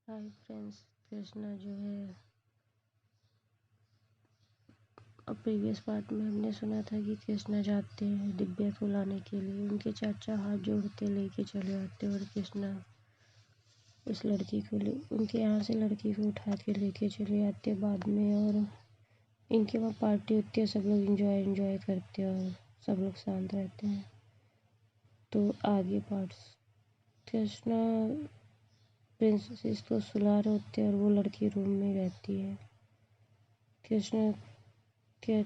Hi friends, Krishna जो है अब प्रीवियस पार्ट में हमने सुना था कि कृष्णा जाते हैं दिव्या को लाने के लिए। उनके चाचा हाथ जोड़ते लेके चले आते और कृष्णा उस लड़की को उनके यहाँ से लड़की को उठा के लेके चले आते बाद में। और इनके वहाँ पार्टी होती है, सब लोग एंजॉय करते हैं और सब लोग शांत रहते हैं। तो आगे पार्ट्स, कृष्णा प्रिंसेस को सुला रहे होते हैं और वो लड़की रूम में रहती है। कृष्णा के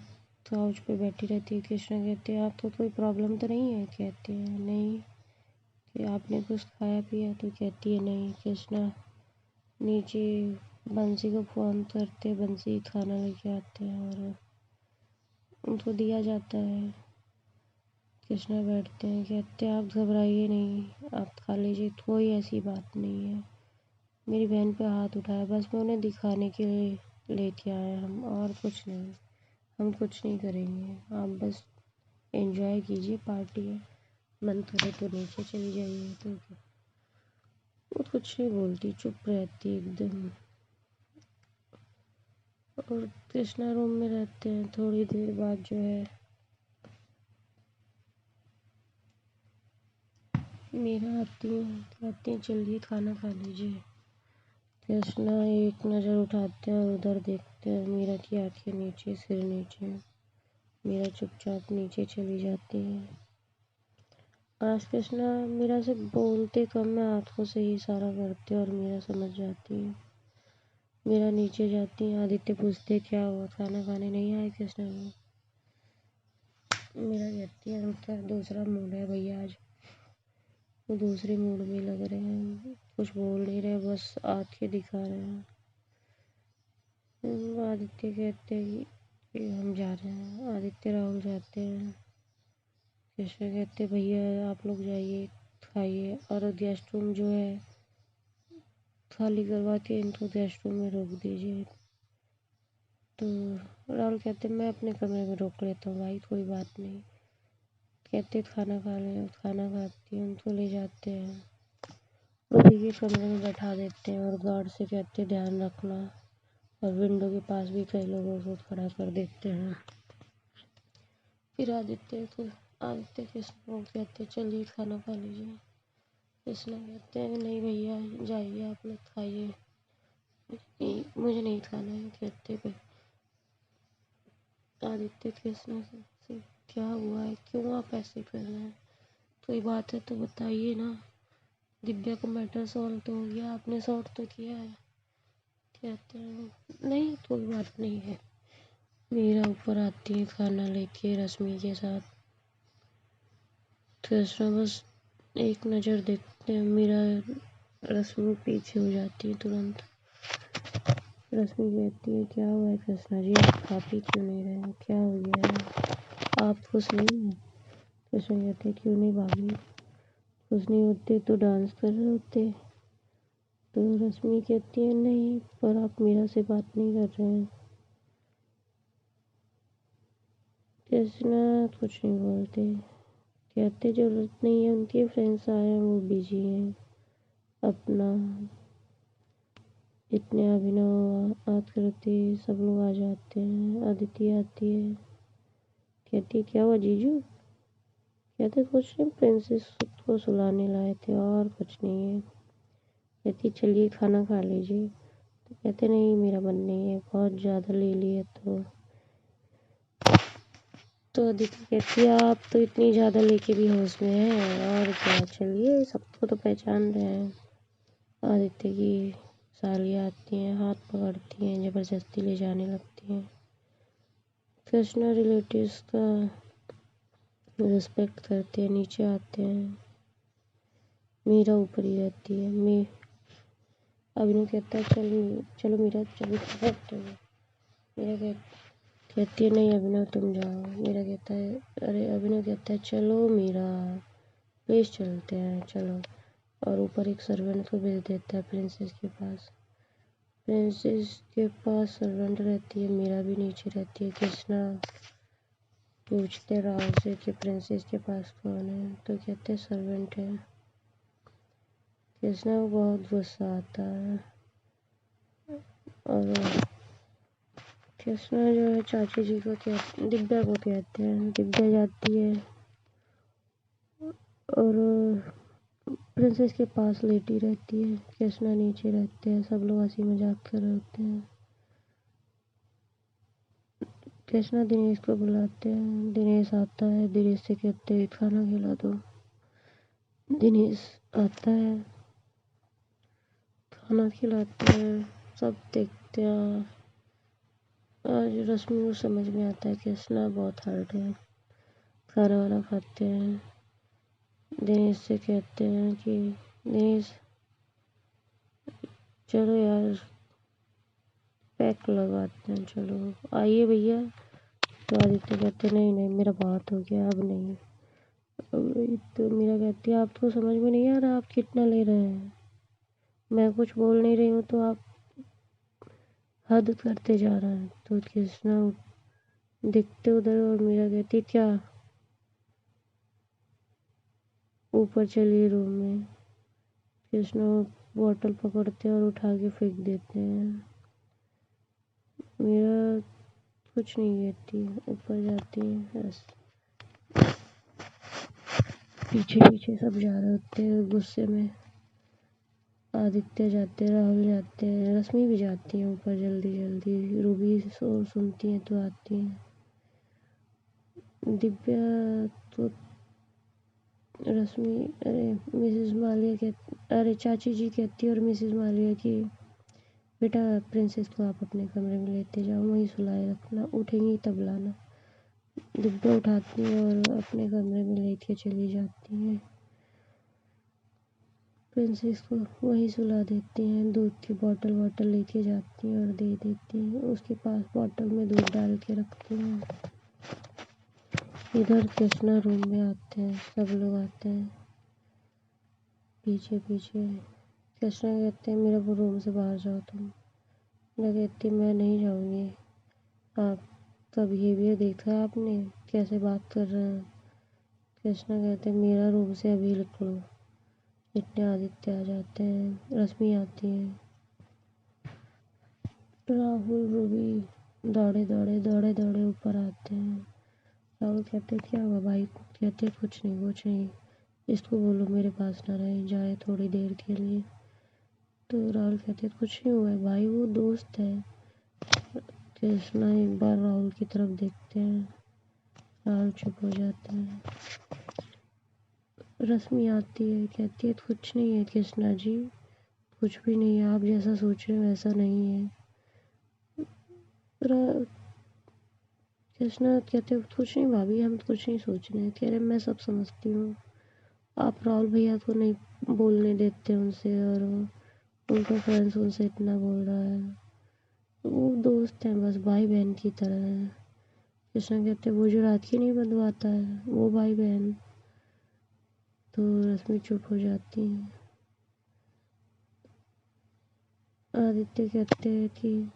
काउच पे बैठी रहती है। कृष्णा कहते हैं आपको कोई प्रॉब्लम तो नहीं है? कहते हैं नहीं। कि आपने कुछ खाया पिया? तो कहती है नहीं। कृष्णा नीचे बंसी को फ़ोन करते, बंसी खाना लेके आते हैं और उनको दिया जाता है। कृष्णा बैठते हैं, कहते हैं आप घबराइए नहीं, आप खा लीजिए, कोई ऐसी बात नहीं है। मेरी बहन पे हाथ उठाया, बस मैं उन्हें दिखाने के लिए लेके आया हम, और कुछ नहीं। हम कुछ नहीं करेंगे, आप बस एंजॉय कीजिए, पार्टी है, मन करे तो नीचे चली जाइए। तो क्या, वो कुछ नहीं बोलती, चुप रहती एकदम। और कृष्णा रूम में रहते हैं। थोड़ी देर बाद जो है मीरा आती है, कहती हैं चलिए खाना खा लीजिए। कृष्णा एक नज़र उठाते हैं और उधर देखते हैं, मीरा की आंखें नीचे, सिर नीचे। मीरा चुपचाप नीचे चली जाती है। आज कृष्णा मीरा से बोलते कम है, आंखों से ही इशारा करते और मीरा समझ जाती है। मीरा नीचे जाती है। आदित्य पूछते क्या हुआ, खाना खाने नहीं आए कृष्णा को? मीरा कहती है उनका दूसरा मूड है भैया, आज वो दूसरे मूड में लग रहे हैं, कुछ बोल नहीं रहे, बस आंखें दिखा रहे हैं। आदित्य कहते हैं कि हम जा रहे हैं। आदित्य राहुल जाते हैं। कृष्णा कहते भैया आप लोग जाइए, खाइए, और गेस्ट रूम जो है खाली करवा के इनको गेस्ट रूम में रोक दीजिए। तो राहुल कहते मैं अपने कमरे में रोक लेता हूँ भाई, कोई बात नहीं। कहते खाना खा ले, खाना खाती हैं, उनको ले जाते हैं, उसी के कमरे में बैठा देते हैं और गार्ड से कहते ध्यान रखना, और विंडो के पास भी कई लोगों को खड़ा कर देते हैं। फिर आदित्य कृष्ण को कहते चलिए खाना खा लीजिए। कृष्णा कहते हैं नहीं भैया जाइए, आप लोग खाइए, मुझे नहीं खाना है। कहते भाई आदित्य कृष्णा से क्या हुआ है, क्यों आप ऐसे कर रहे हैं? कोई बात है तो बताइए ना, दिव्या को मैटर सॉल्व तो हो गया, आपने सॉर्ट तो किया है। कहते हैं नहीं कोई बात नहीं है। मीरा ऊपर आती है खाना लेके रश्मि के साथ। कृष्णा बस एक नज़र देखते हैं, मीरा रश्मि पीछे हो जाती है तुरंत। रश्मि कहती है क्या हुआ है कृष्णा जी, आप खा पी क्यों नहीं रहे हैं, क्या हो गया है, आप खुश नहीं हैं? कृष्णा कहते क्यों नहीं भाभी, खुश नहीं होते तो डांस कर रहे होते। तो रश्मि कहती है नहीं, पर आप मीरा से बात नहीं कर रहे हैं। कृष्णा कुछ नहीं बोलते, कहते जरूरत नहीं है, उनके फ्रेंड्स आए हैं, वो बिजी हैं अपना। इतने अभिनव आकृति सब लोग आ जाते हैं। अदिति आती है, कहती क्या हुआ जीजू? कहते कुछ नहीं, प्रिंसेस को सुलाने लाए थे, और कुछ नहीं है। कहती चलिए खाना खा लीजिए। तो कहते नहीं मेरा मन नहीं है, बहुत ज़्यादा ले लिए। तो अदिति कहती है आप तो इतनी ज़्यादा लेके भी होश में हैं, और क्या, चलिए सबको तो पहचान रहे हैं। आदित्य की सालियाँ आती हैं, हाथ पकड़ती हैं, ज़बरदस्ती ले जाने लगती हैं। कृष्णा रिलेटिव्स का रिस्पेक्ट करते हैं, नीचे आते हैं। मीरा ऊपर ही रहती है। अभिनव कहता है चलो चलो मीरा चलो बैठते हैं। मीरा कहती है नहीं अभिनव तुम जाओ। मीरा कहता है अरे, अभिनव कहता है चलो मीरा प्लीज़ चलते हैं चलो, और ऊपर एक सर्वेंट को भेज देता है प्रिंसेस के पास। प्रिंसेस के पास सर्वेंट रहती है, मीरा भी नीचे रहती है। कृष्णा पूछते राहुल से कि प्रिंसेस के पास कौन है, तो कहते सर्वेंट है। कृष्णा को बहुत गुस्सा आता है। और कृष्णा जो है चाची जी को दिव्या को कहते हैं। दिव्या जाती है और प्रिंसेस के पास लेटी रहती है। कृष्णा नीचे रहते हैं, सब लोग हंसी मजाक कर रहे होते हैं। कृष्णा दिनेश को बुलाते हैं। दिनेश आता है। दिनेश से कहते हैं खाना खिला दो। दिनेश आता है, खाना खिलाते हैं। सब देखते हैं। आज रश्मि को समझ में आता है कि कृष्णा बहुत हर्ट है। खाना वाना खाते हैं। दिनेश से कहते हैं कि दिनेश चलो यार पैक लगाते हैं, चलो आइए भैया। तो आदित्य कहते नहीं नहीं मेरा बात हो गया, अब नहीं। तो मीरा कहती है आपको समझ में नहीं आ रहा आप कितना ले रहे हैं। मैं कुछ बोल नहीं रही हूँ तो आप हद करते जा रहे हैं। तो कृष्णा दिखते उधर और मीरा कहती क्या, ऊपर चलिए रूम में। कृष्णा बॉटल पकड़ते हैं और उठा के फेंक देते हैं। मीरा कुछ नहीं कहती, ऊपर जाती है। बस पीछे पीछे सब जा रहे होते हैं गुस्से में। आदित्य जाते हैं, राहुल जाते हैं, रश्मि भी जाती है ऊपर जल्दी जल्दी। रूबी शोर सुनती है तो आती है। दिव्या तो रश्मि अरे मिसेस मालिया अरे चाची जी कहती है और मिसेस मालिया की बेटा प्रिंसेस को आप अपने कमरे में लेते जाओ, वहीं सुलाए रखना, उठेंगी तब लाना। दिव्या उठाती है और अपने कमरे में लेके चली जाती है। प्रिंसेस को वहीं सुला देती हैं। दूध की बॉटल लेके जाती हैं और दे देती हैं। उसके पास बॉटल में दूध डाल के रखती हैं। इधर कृष्णा रूम में आते हैं, सब लोग आते हैं पीछे पीछे। कृष्णा कहते हैं मेरे को रूम से बाहर जाओ तुम। मैं कहती मैं नहीं जाऊँगी। आपका बिहेवियर देखा है आपने, कैसे बात कर रहे हैं। कृष्णा कहते हैं मेरा रूम से अभी निकलो। इतने आदित्य आ जाते हैं, रश्मि आती है, राहुल रूबी दौड़े ऊपर आते हैं। राहुल कहते हैं क्या हुआ भाई को। कहते हैं कुछ नहीं, इसको बोलो मेरे पास ना रहे, जाए थोड़ी देर के लिए। तो राहुल कहते हैं कुछ नहीं हुआ है भाई, वो दोस्त है। कृष्णा एक बार राहुल की तरफ देखते हैं। राहुल चुप हो जाता है। रश्मि आती है, कहती है कुछ नहीं है कृष्णा जी, कुछ भी नहीं है, आप जैसा सोच रहे हो वैसा नहीं है। कृष्णा कहते हैं कुछ नहीं भाभी, हम कुछ नहीं सोच रहे हैं। कह रहे मैं सब समझती हूँ, आप राहुल भैया को नहीं बोलने देते उनसे, और उनका फ्रेंड्स उनसे इतना बोल रहा है। वो दोस्त हैं, बस भाई बहन की तरह है। कृष्णा कहते हैं वो जो रात की नहीं बंधवाता है वो भाई बहन। तो रश्मि चुप हो जाती है। आदित्य कहते हैं कि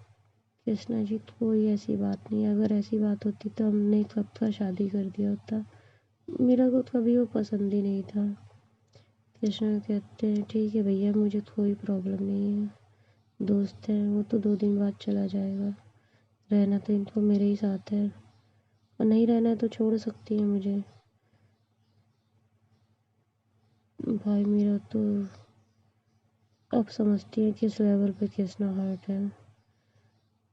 कृष्णा जी कोई ऐसी बात नहीं, अगर ऐसी बात होती तो हमने कब का शादी कर दिया होता। मेरा को कभी वो पसंद ही नहीं था। कृष्णा कहते हैं ठीक है भैया, मुझे कोई प्रॉब्लम नहीं है, दोस्त है वो तो 2 दिन बाद चला जाएगा। रहना तो इनको मेरे ही साथ है, और नहीं रहना है तो छोड़ सकती है मुझे। भाई मेरा तो अब समझती है किस लेवल पे कृष्णा हर्ट है।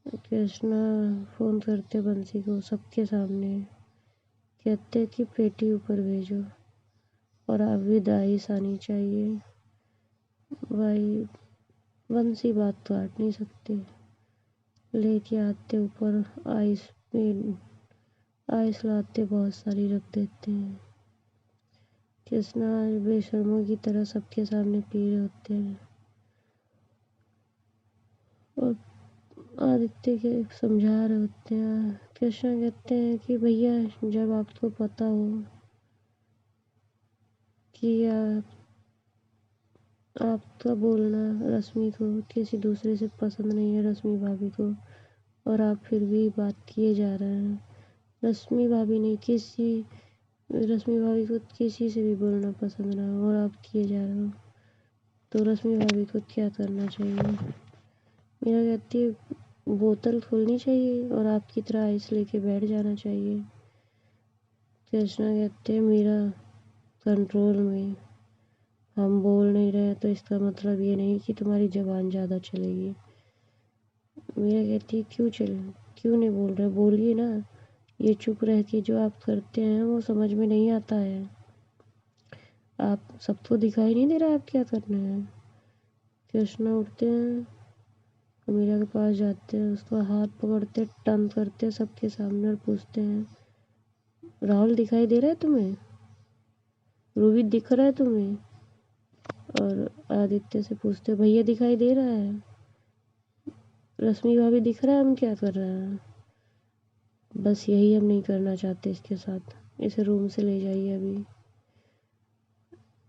कृष्णा फ़ोन करते बंसी को सबके सामने, कहते कि पेटी ऊपर भेजो और अब विदाई आनी चाहिए। भाई बंसी बात तो काट नहीं सकती। लेके आते ऊपर आइस लाते बहुत सारी रख देते हैं। कृष्णा बेशर्मों की तरह सबके सामने पी रहे होते हैं और आदित्य के समझा रहे होते हैं। कृष्णा कहते हैं कि भैया जब आपको पता हो कि आपका बोलना रश्मि को किसी दूसरे से पसंद नहीं है, रश्मि भाभी को, और आप फिर भी बात किए जा रहे हैं। रश्मि भाभी को किसी से भी बोलना पसंद ना हो और आप किए जा रहे हो, तो रश्मि भाभी को क्या करना चाहिए। मीरा कहती है बोतल खोलनी चाहिए और आपकी तरह आइस लेके बैठ जाना चाहिए। कृष्णा कहते हैं मीरा कंट्रोल में, हम बोल नहीं रहे तो इसका मतलब ये नहीं कि तुम्हारी ज़बान ज़्यादा चलेगी। मीरा कहती है क्यों नहीं बोल रहे, बोलिए ना। ये चुप रह के जो आप करते हैं वो समझ में नहीं आता है। आप सबको दिखाई नहीं दे रहा आप क्या कर रहे हैं। कृष्णा उठते हैं, मीरा के पास जाते हैं, उसका हाथ पकड़ते, टर्न करते सबके सामने और पूछते हैं राहुल दिखाई दे रहा है तुम्हें, रोहित दिख रहा है तुम्हें। और आदित्य से पूछते भैया दिखाई दे रहा है, रश्मि भाभी दिख रहा है हम क्या कर रहे हैं। बस यही हम नहीं करना चाहते इसके साथ, इसे रूम से ले जाइए अभी।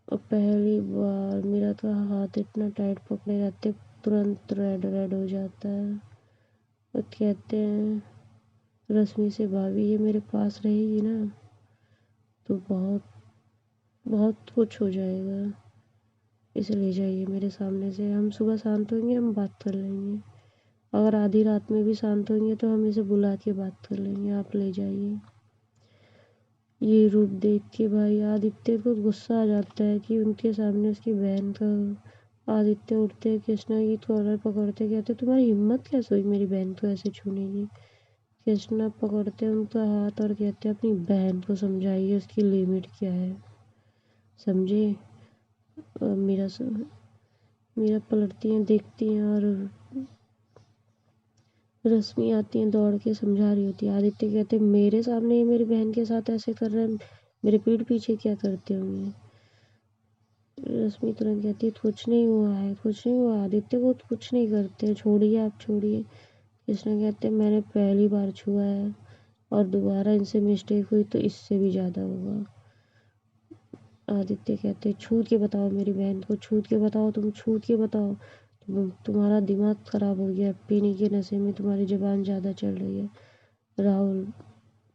और पहली बार मेरा तो हाथ इतना टाइट पकड़े रहते तुरंत रेड रेड हो जाता है। और कहते हैं रश्मि से भाभी ये मेरे पास रहेगी ना तो बहुत बहुत कुछ हो जाएगा, इसे ले जाइए मेरे सामने से। हम सुबह शांत होंगे हम बात कर लेंगे, अगर आधी रात में भी शांत होंगे तो हम इसे बुला के बात कर लेंगे, आप ले जाइए। ये रूप देख के भाई आदित्य को गुस्सा आ जाता है कि उनके सामने उसकी बहन का। आदित्य उठते कृष्णा की कॉलर पकड़ते कहते तुम्हारी हिम्मत कैसे हुई मेरी बहन को ऐसे छूने की। कृष्णा पकड़ते उनका हाथ और कहते अपनी बहन को समझाइए उसकी लिमिट क्या है, समझे। मीरा पलटती हैं देखती हैं और रश्मि आती हैं दौड़ के समझा रही होती है। आदित्य कहते मेरे सामने ही मेरी बहन के साथ ऐसे कर रहे हैं, मेरे पीठ पीछे क्या करते होंगे। रश्मि तुरंत कहती है कुछ नहीं हुआ है, कुछ नहीं हुआ आदित्य, वो कुछ नहीं करते, छोड़िए आप छोड़िए। कृष्णा कहते हैं मैंने पहली बार छुआ है और दोबारा इनसे मिस्टेक हुई तो इससे भी ज़्यादा होगा। आदित्य कहते हैं छूट के बताओ मेरी बहन को, छूट के बताओ, तुम छूट के बताओ। तुम्हारा दिमाग खराब हो गया, पीने के नशे में तुम्हारी ज़बान ज़्यादा चल रही है। राहुल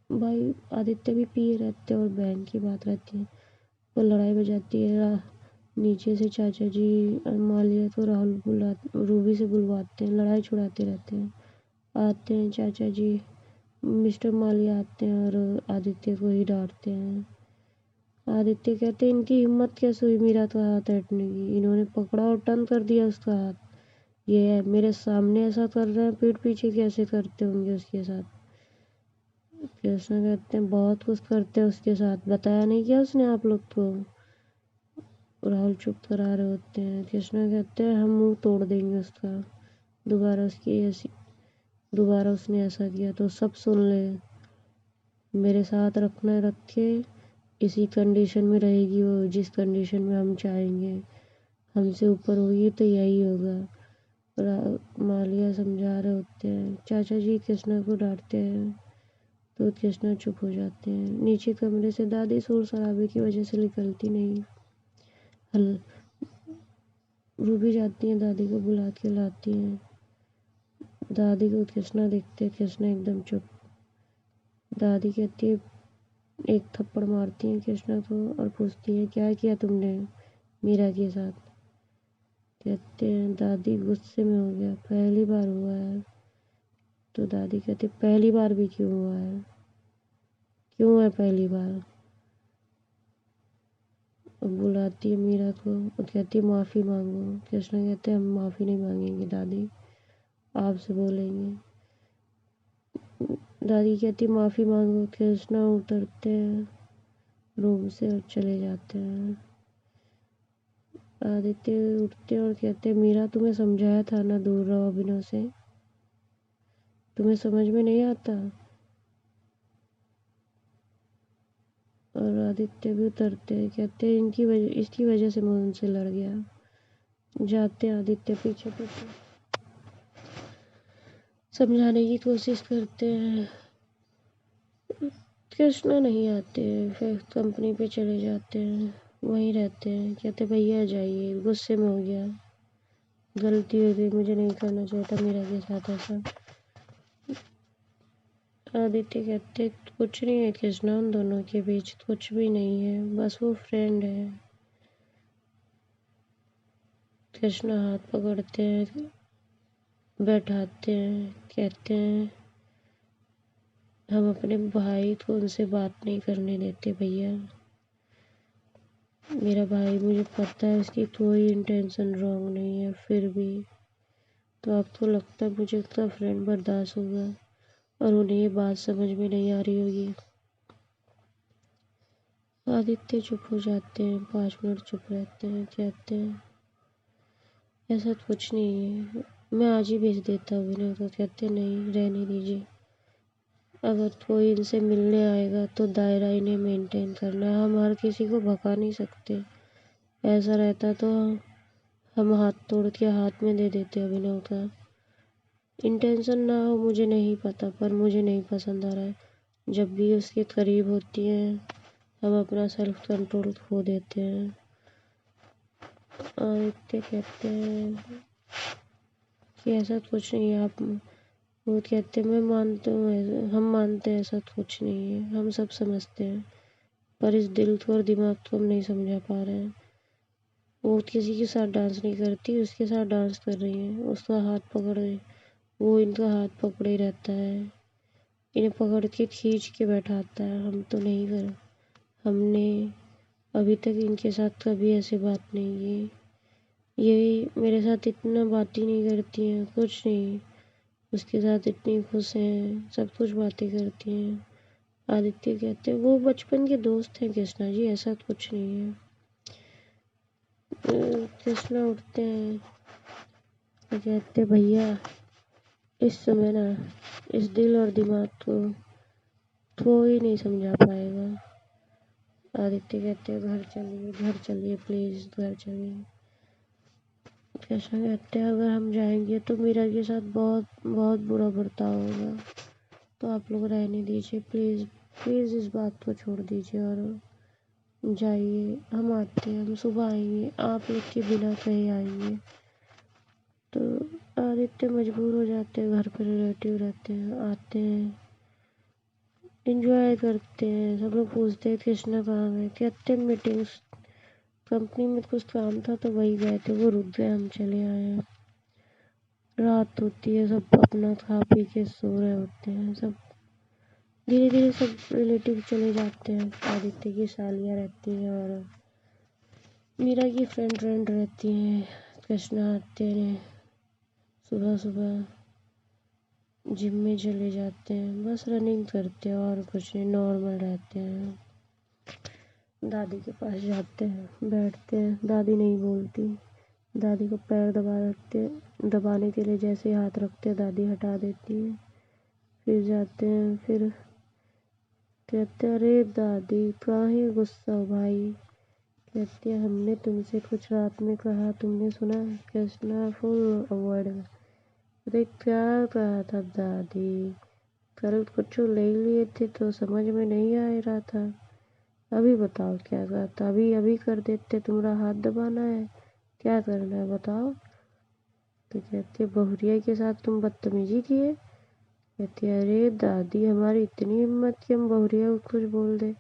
भाई आदित्य भी पिए रहते हैं और बहन की बात रहती है, वो लड़ाई बजाती है। नीचे से चाचा जी और मालिया को राहुल रूबी से बुलवाते हैं, लड़ाई छुड़ाते रहते हैं। आते हैं चाचा जी, मिस्टर मालिया आते हैं और आदित्य को ही डांटते हैं। आदित्य कहते इनकी हिम्मत कैसे हुई मीरा का हाथ हटने की, इन्होंने पकड़ा और टर्न कर दिया उसका हाथ। ये है मेरे सामने ऐसा कर रहे हैं, पीठ पीछे कैसे करते होंगे उसके साथ। कृष्णा कहते हैं बहुत कुछ करते हैं उसके साथ, बताया नहीं क्या उसने आप लोग को। राहुल चुप करा रहे होते हैं। कृष्णा कहते हैं हम मुंह तोड़ देंगे उसका, दोबारा उसने ऐसा किया तो सब सुन ले। मेरे साथ रखना रखे, इसी कंडीशन में रहेगी वो जिस कंडीशन में हम चाहेंगे, हमसे ऊपर होगी तो यही होगा। मालिया समझा रहे होते हैं, चाचा जी कृष्णा को डांटते हैं तो कृष्णा चुप हो जाते हैं। नीचे कमरे से दादी शोर शराबे की वजह से निकलती नहीं। हल रूबी जाती हैं दादी को बुला के लाती हैं। दादी को कृष्णा देखते कृष्णा एकदम चुप। दादी कहती है एक थप्पड़ मारती है कृष्णा को और पूछती है क्या किया तुमने मीरा के साथ। कहते हैं दादी गुस्से में हो गया, पहली बार हुआ है। तो दादी कहती पहली बार भी क्यों हुआ है, क्यों है पहली बार। और बुलाती है मीरा को और कहती है माफ़ी मांगो। कृष्णा कहते हैं हम माफ़ी नहीं मांगेंगे दादी, आपसे बोलेंगे। दादी कहती माफ़ी मांगो। कृष्णा उतरते हैं रूम से और चले जाते हैं। आदित्य उठते और कहते मीरा तुम्हें समझाया था ना दूर रहो अभिनव से, तुम्हें समझ में नहीं आता। और आदित्य भी उतरते हैं, कहते इसकी वजह से मैं उनसे लड़ गया। जाते आदित्य पीछे पीछे समझाने की कोशिश करते हैं। कृष्णा नहीं आते, फिर कंपनी पे चले जाते हैं, वहीं रहते हैं। कहते भैया जाइए, गुस्से में हो गया, गलती हो गई, मुझे नहीं करना चाहिए था मीरा के साथ ऐसा। आदित्य कहते कुछ नहीं है कृष्णा, उन दोनों के बीच कुछ भी नहीं है, बस वो फ्रेंड है। कृष्णा हाथ पकड़ते हैं बैठाते हैं, कहते हैं हम अपने भाई को उनसे बात नहीं करने देते भैया। मेरा भाई, मुझे पता है उसकी कोई इंटेंशन रॉन्ग नहीं है, फिर भी तो आपको लगता है मुझे उसका फ्रेंड बर्दाश्त होगा और उन्हें ये बात समझ में नहीं आ रही होगी। आदित्य चुप हो जाते हैं, 5 मिनट चुप रहते हैं, कहते हैं ऐसा कुछ नहीं है, मैं आज ही भेज देता हूँ विनय को। कहते नहीं, रहने दीजिए, अगर कोई इनसे मिलने आएगा तो दायरा इन्हें मेंटेन करना है, हम हर किसी को भगा नहीं सकते। ऐसा रहता तो हम हाथ तोड़ के हाथ में दे देते अभिनव का। इंटेंशन ना हो मुझे नहीं पता, पर मुझे नहीं पसंद आ रहा है। जब भी उसके करीब होती हैं हम अपना सेल्फ कंट्रोल खो देते हैं। आदित्य कहते हैं कि ऐसा कुछ नहीं है आप। वो कहते हैं मैं मानता हूँ, हम मानते हैं ऐसा कुछ नहीं है, हम सब समझते हैं, पर इस दिल को और दिमाग को हम नहीं समझा पा रहे हैं। वो किसी के साथ डांस नहीं करती, उसके साथ डांस कर रही है, उसका हाथ पकड़े, वो इनका हाथ पकड़े ही रहता है, इन्हें पकड़ के खींच के बैठाता है। हम तो नहीं कर, हमने अभी तक इनके साथ कभी ऐसी बात नहीं की। ये मेरे साथ इतना बात ही नहीं करती हैं, कुछ नहीं, उसके साथ इतनी खुश हैं, सब कुछ बातें करती हैं। आदित्य कहते हैं वो बचपन के दोस्त हैं कृष्णा जी, ऐसा कुछ नहीं है। कृष्णा उठते हैं तो कहते भैया इस समय ना इस दिल और दिमाग को कोई नहीं समझा पाएगा। आदित्य कहते हैं घर चलिए, घर चलिए प्लीज, घर चलिए। कृष्णा कहते हैं अगर हम जाएंगे तो मीरा के साथ बहुत बहुत बुरा बर्ताव होगा, तो आप लोग रहने दीजिए प्लीज, प्लीज इस बात को छोड़ दीजिए और जाइए। हम आते हैं, हम सुबह आएंगे, आप लोग के बिना कहीं आएंगे। तो आदित्य मजबूर हो जाते हैं, घर पर रिलेटिव रहते हैं, आते हैं, इंजॉय करते हैं। सब लोग पूछते हैं कृष्णा कहाँ है, कहते हैं मीटिंग्स, कंपनी में कुछ काम था तो वही गए थे, वो रुक गए, हम चले आए हैं। रात होती है, सब अपना खा पी के सो रहे होते हैं, सब धीरे धीरे सब रिलेटिव चले जाते हैं। आदित्य की सालियाँ रहती हैं और मीरा की फ्रेंड रहती हैं। कृष्णा आते हैं, सुबह सुबह जिम में चले जाते हैं, बस रनिंग करते हैं और कुछ नहीं, नॉर्मल रहते हैं। दादी के पास जाते हैं, बैठते हैं, दादी नहीं बोलती, दादी को पैर दबाने के लिए जैसे हाथ रखते हैं दादी हटा देती है। फिर जाते हैं, फिर कहते हैं अरे दादी काहे गुस्सा हो भाई। कहती है हमने तुमसे कुछ रात में कहा, तुमने सुना। कृष्णा फुल अवॉइड, अरे क्या कहा था दादी, कल कुछ ले लिए थे तो समझ में नहीं आ रहा था, अभी बताओ क्या कहा था, अभी अभी कर देते, तुम्हारा हाथ दबाना है, क्या करना है बताओ। तो कहती है बहुरिया के साथ तुम बदतमीजी किए। कहती है अरे दादी हमारी इतनी हिम्मत कि हम बहुरिया को कुछ बोल दे,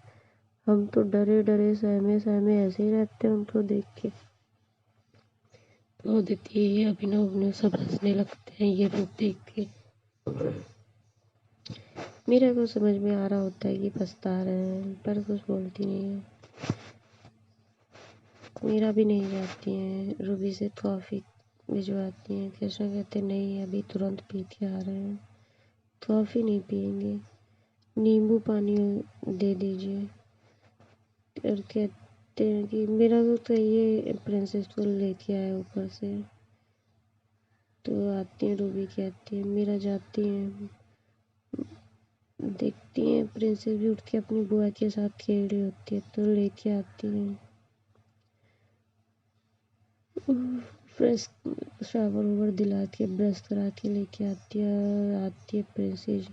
हम तो डरे डरे सहमे सहमे ऐसे ही रहते हैं उनको देख के। तो आदित्य अभिनव सब हंसने लगते हैं ये रूप देख के। मीरा को समझ में आ रहा होता है कि पछता रहे हैं, पर कुछ बोलती नहीं है। मीरा भी नहीं जाती है, रूबी से कॉफ़ी भिजवाती हैं। कृष्णा कहते नहीं अभी तुरंत पी के आ रहे हैं, कॉफ़ी नहीं पियेंगे, नींबू पानी दे दीजिए। और कहते हैं कि मेरा को तो ये प्रिंसेस को लेके आए ऊपर से। तो आती हैं, रूबी कहती है मीरा जाती हैं, देखती हैं प्रिंसेस भी उठ के अपनी बुआ के साथ खेल रही होती है तो लेके आती हैं। फ्रेश शावर ओवर दिला के ब्रश करा के लेके आती है प्रिंसेस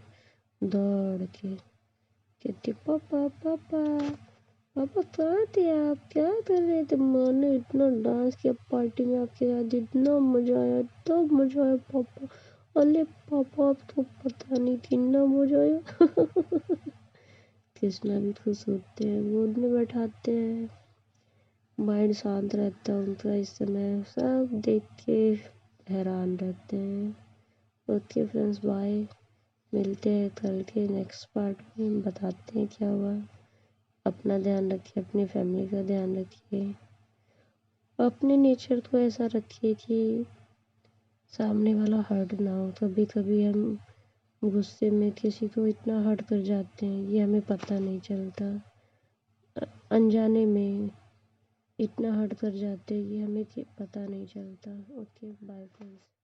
दौड़ के। कहती है पापा पापा पापा कहाँ थे आप, क्या कर रहे थे, माँ ने इतना डांस किया पार्टी में आपके साथ, इतना मजा आया, इतना मजा आया पापा, अरे पापा आप तो पता नहीं कितना मजा आया। कृष्णा भी खुश होते हैं, गोद में बैठाते हैं, माइंड शांत रहता है उनका इस समय, सब देख के हैरान रहते हैं। Okay friends, bye. मिलते हैं कल के नेक्स्ट पार्ट में, बताते हैं क्या हुआ। अपना ध्यान रखिए, अपनी फैमिली का ध्यान रखिए, अपने नेचर को ऐसा रखिए कि सामने वाला हर्ट ना हो। कभी कभी हम गुस्से में किसी को इतना हर्ट कर जाते हैं, ये हमें पता नहीं चलता। अनजाने में इतना हर्ट कर जाते हैं कि हमें पता नहीं चलता। Okay, bye friends.